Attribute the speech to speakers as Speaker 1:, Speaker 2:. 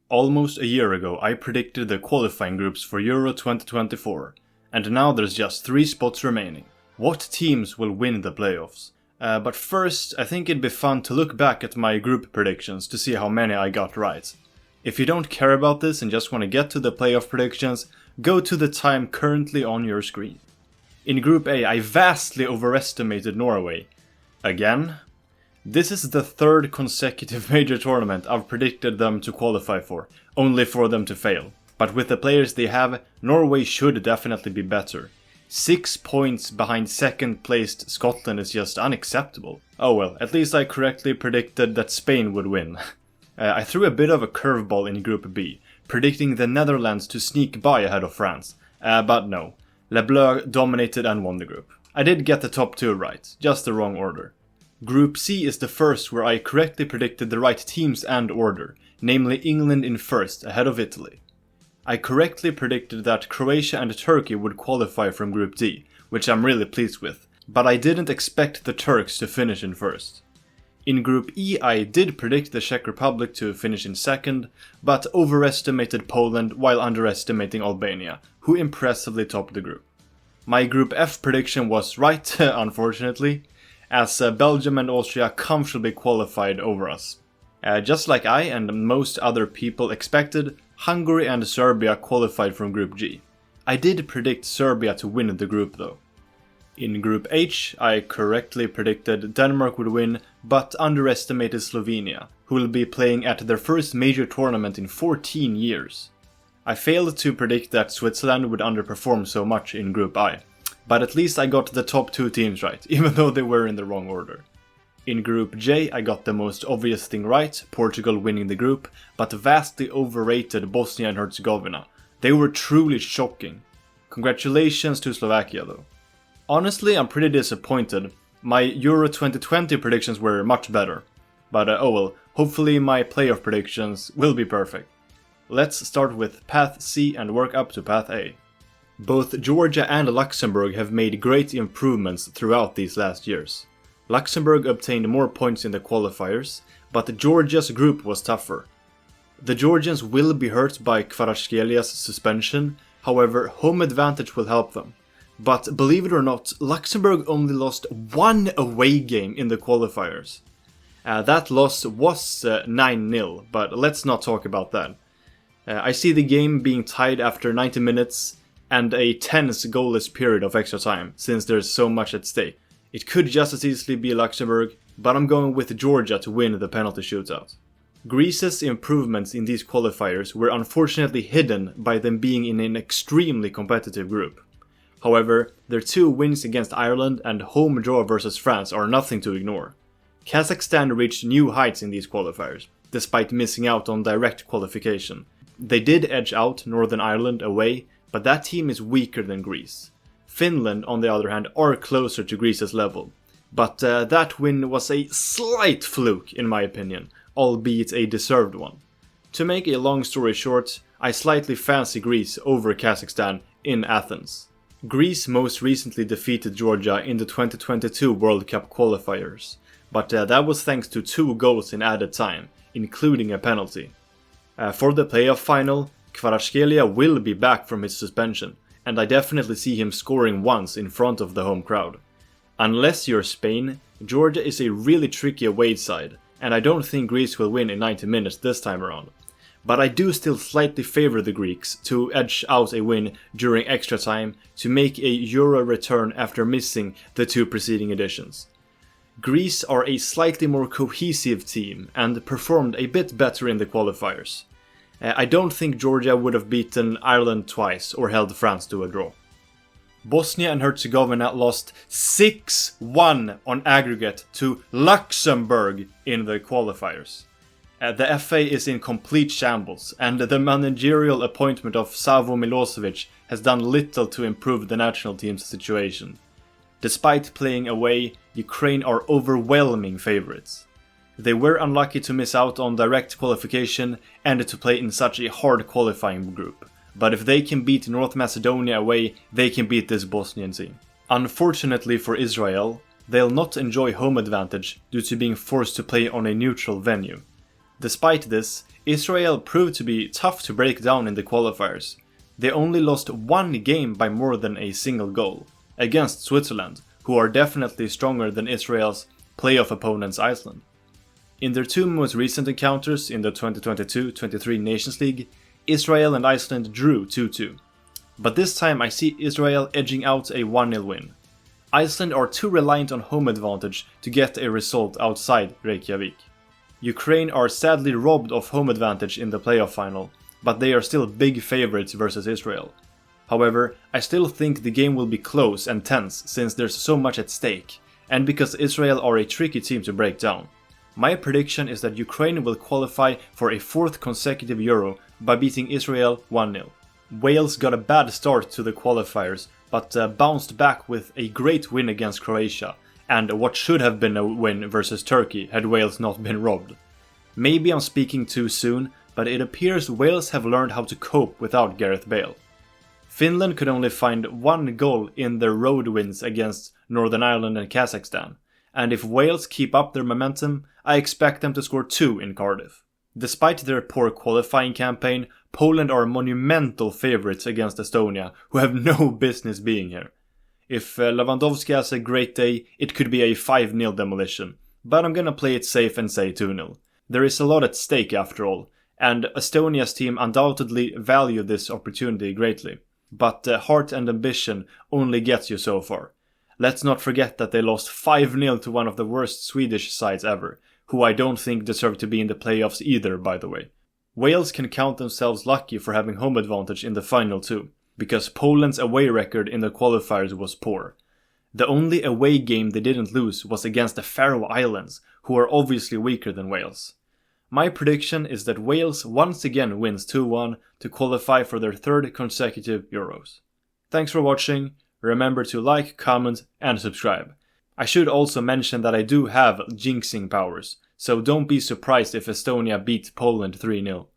Speaker 1: Almost a year ago I predicted the qualifying groups for Euro 2024, and now there's just 3 spots remaining. What teams will win the playoffs? But first, I think it'd be fun to look back at my group predictions to see how many I got right. If you don't care about this and just want to get to the playoff predictions, go to the time currently on your screen. In Group A, I vastly overestimated Norway. Again? This is the 3rd consecutive major tournament I've predicted them to qualify for, only for them to fail. But with the players they have, Norway should definitely be better. 6 points behind 2nd placed Scotland is just unacceptable. Oh well, at least I correctly predicted that Spain would win. I threw a bit of a curveball in Group B, predicting the Netherlands to sneak by ahead of France. But no, Les Bleus dominated and won the group. I did get the top 2 right, just the wrong order. Group C is the first where I correctly predicted the right teams and order, namely England in first, ahead of Italy. I correctly predicted that Croatia and Turkey would qualify from Group D, which I'm really pleased with, but I didn't expect the Turks to finish in first. In Group E I did predict the Czech Republic to finish in second, but overestimated Poland while underestimating Albania, who impressively topped the group. My Group F prediction was right, unfortunately, as Belgium and Austria comfortably qualified over us. Just like I and most other people expected, Hungary and Serbia qualified from Group G. I did predict Serbia to win the group though. In Group H, I correctly predicted Denmark would win, but underestimated Slovenia, who will be playing at their first major tournament in 14 years. I failed to predict that Switzerland would underperform so much in Group I, but at least I got the top 2 teams right, even though they were in the wrong order. In Group J, I got the most obvious thing right, Portugal winning the group, but vastly overrated Bosnia and Herzegovina. They were truly shocking. Congratulations to Slovakia though. Honestly, I'm pretty disappointed. My Euro 2020 predictions were much better. But oh well, hopefully my playoff predictions will be perfect. Let's start with Path C and work up to Path A. Both Georgia and Luxembourg have made great improvements throughout these last years. Luxembourg obtained more points in the qualifiers, but Georgia's group was tougher. The Georgians will be hurt by Kvaratskhelia suspension, however home advantage will help them. But believe it or not, Luxembourg only lost 1 away game in the qualifiers. That loss was 9-0, but let's not talk about that. I see the game being tied after 90 minutes and a tense goalless period of extra time, since there's so much at stake. It could just as easily be Luxembourg, but I'm going with Georgia to win the penalty shootout. Greece's improvements in these qualifiers were unfortunately hidden by them being in an extremely competitive group. However, their 2 wins against Ireland and home draw versus France are nothing to ignore. Kazakhstan reached new heights in these qualifiers, despite missing out on direct qualification. They did edge out Northern Ireland away, but that team is weaker than Greece. Finland, on the other hand, are closer to Greece's level, but that win was a slight fluke in my opinion, albeit a deserved one. To make a long story short, I slightly fancy Greece over Kazakhstan in Athens. Greece most recently defeated Georgia in the 2022 World Cup qualifiers, but that was thanks to 2 goals in added time, including a penalty. For the playoff final, Kvaratskhelia will be back from his suspension, and I definitely see him scoring once in front of the home crowd. Unless you're Spain, Georgia is a really tricky away side, and I don't think Greece will win in 90 minutes this time around. But I do still slightly favor the Greeks to edge out a win during extra time to make a Euro return after missing the 2 preceding editions. Greece are a slightly more cohesive team and performed a bit better in the qualifiers. I don't think Georgia would have beaten Ireland twice or held France to a draw. Bosnia and Herzegovina lost 6-1 on aggregate to Luxembourg in the qualifiers. The FA is in complete shambles, and the managerial appointment of Savo Milosevic has done little to improve the national team's situation. Despite playing away, Ukraine are overwhelming favourites. They were unlucky to miss out on direct qualification and to play in such a hard qualifying group, but if they can beat North Macedonia away, they can beat this Bosnian team. Unfortunately for Israel, they'll not enjoy home advantage due to being forced to play on a neutral venue. Despite this, Israel proved to be tough to break down in the qualifiers. They only lost one game by more than a single goal, against Switzerland, who are definitely stronger than Israel's playoff opponents Iceland. In their two most recent encounters in the 2022-23 Nations League, Israel and Iceland drew 2-2. But this time I see Israel edging out a 1-0 win. Iceland are too reliant on home advantage to get a result outside Reykjavik. Ukraine are sadly robbed of home advantage in the playoff final, but they are still big favorites versus Israel. However, I still think the game will be close and tense since there's so much at stake, and because Israel are a tricky team to break down. My prediction is that Ukraine will qualify for a fourth consecutive Euro by beating Israel 1-0. Wales got a bad start to the qualifiers, but bounced back with a great win against Croatia, and what should have been a win versus Turkey had Wales not been robbed. Maybe I'm speaking too soon, but it appears Wales have learned how to cope without Gareth Bale. Finland could only find one goal in their road wins against Northern Ireland and Kazakhstan, and if Wales keep up their momentum, I expect them to score 2 in Cardiff. Despite their poor qualifying campaign, Poland are monumental favourites against Estonia, who have no business being here. If Lewandowski has a great day, it could be a 5-0 demolition, but I'm gonna play it safe and say 2-0. There is a lot at stake after all, and Estonia's team undoubtedly value this opportunity greatly. But heart and ambition only gets you so far. Let's not forget that they lost 5-0 to one of the worst Swedish sides ever, who I don't think deserve to be in the playoffs either, by the way. Wales can count themselves lucky for having home advantage in the final too, because Poland's away record in the qualifiers was poor. The only away game they didn't lose was against the Faroe Islands, who are obviously weaker than Wales. My prediction is that Wales once again wins 2-1 to qualify for their third consecutive Euros. Thanks for watching, remember to like, comment and subscribe. I should also mention that I do have jinxing powers, so don't be surprised if Estonia beat Poland 3-0.